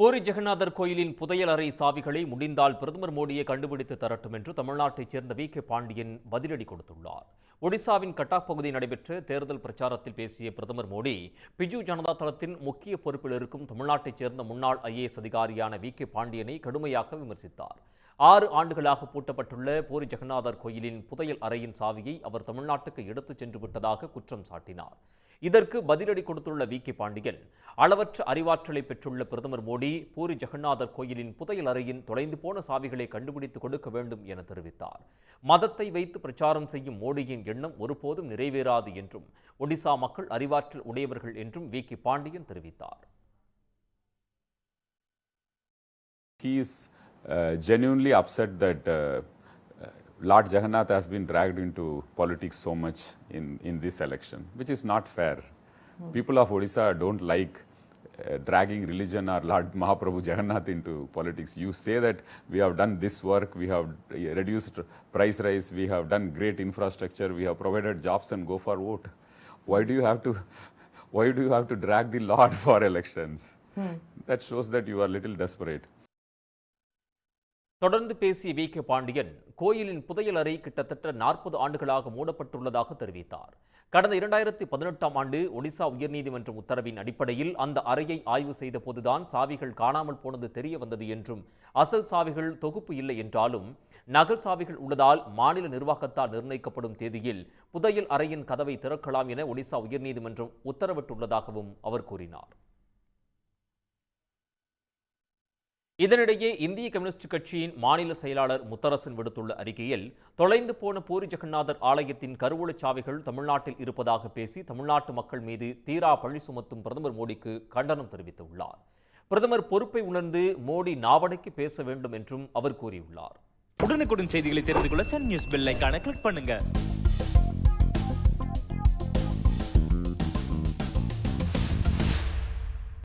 பூரி ஜெகநாதர் கோயிலின் புதையல் அறை சாவிகளை முடிந்தால் பிரதமர் மோடியை கண்டுபிடித்து தரட்டும் என்று தமிழ்நாட்டைச் சேர்ந்த வி.கே. பாண்டியன் பதிலடி கொடுத்துள்ளார். ஒடிசாவின் கட்டாக் பகுதியில் நடைபெற்ற தேர்தல் பிரச்சாரத்தில் பேசிய பிரதமர் மோடி, பிஜு ஜனதா தளத்தின் முக்கிய பொறுப்பில் இருக்கும் தமிழ்நாட்டைச் சேர்ந்த முன்னாள் ஐஏஎஸ் அதிகாரியான வி.கே. பாண்டியனை கடுமையாக விமர்சித்தார். 6 ஆண்டுகளாக பூட்டப்பட்டுள்ள பூரி ஜெகநாதர் கோயிலின் புதையல் அறையின் சாவியை அவர் தமிழ்நாட்டுக்கு எடுத்துச் சென்று விட்டதாக குற்றம் சாட்டினார். இதற்கு பதிலடி கொடுத்துள்ள வி.கே. பாண்டியன், அளவற்ற அறிவாற்றலை பெற்றுள்ள பிரதமர் மோடி பூரி ஜெகநாதர் கோயிலின் புதையல் அறையின் தொலைந்து போன சாவிகளை கண்டுபிடித்து கொடுக்க வேண்டும் என தெரிவித்தார். மதத்தை வைத்து பிரச்சாரம் செய்யும் மோடியின் எண்ணம் ஒருபோதும் நிறைவேறாது என்றும், ஒடிசா மக்கள் அறிவாற்றல் உடையவர்கள் என்றும் வி.கே. பாண்டியன் தெரிவித்தார். He is genuinely upset that Lord Jagannath has been dragged into politics so much in this election, which is not fair. People of Odisha don't like dragging religion or Lord Mahaprabhu Jagannath into politics. You say that we have done this work, we have reduced price rise, we have done great infrastructure, we have provided jobs and go for vote. Why do you have to drag the Lord for elections? That shows that you are a little desperate. தொடர்ந்து பேசிய VK. Pandian, கோயிலின் புதையல் அறை கிட்டத்தட்ட 40 ஆண்டுகளாக மூடப்பட்டுள்ளதாக தெரிவித்தார். கடந்த 2018ஆம் ஆண்டு ஒடிசா உயர்நீதிமன்றம் உத்தரவின் அடிப்படையில் அந்த அறையை ஆய்வு செய்த போதுதான் சாவிகள் காணாமல் போனது தெரிய வந்தது என்றும், அசல் சாவிகள் தொகுப்பு இல்லை என்றாலும் நகல் சாவிகள் உள்ளதால் மாநில நிர்வாகத்தால் நிர்ணயிக்கப்படும் தேதியில் புதையல் அறையின் கதவை திறக்கலாம் என ஒடிசா உயர்நீதிமன்றம் உத்தரவிட்டுள்ளதாகவும் அவர் கூறினார். இதனிடையே இந்திய கம்யூனிஸ்ட் கட்சியின் மாநில செயலாளர் முத்தரசன் விடுத்துள்ள அறிக்கையில், தொலைந்து போன பூரி ஜெகநாதர் ஆலயத்தின் கருவூலச் சாவிகள் தமிழ்நாட்டில் இருப்பதாக பேசி தமிழ்நாட்டு மக்கள் மீது தீரா பழி சுமத்தும் பிரதமர் மோடிக்கு கண்டனம் தெரிவித்துள்ளார். பிரதமர் பொறுப்பை உணர்ந்து மோடி நாவடக்கி பேச வேண்டும் என்றும் அவர் கூறியுள்ளார். உடனுக்குடன் செய்திகளை தெரிந்து கொள்ள சன் நியூஸ் பெல் ஐகானை கிளிக் பண்ணுங்க.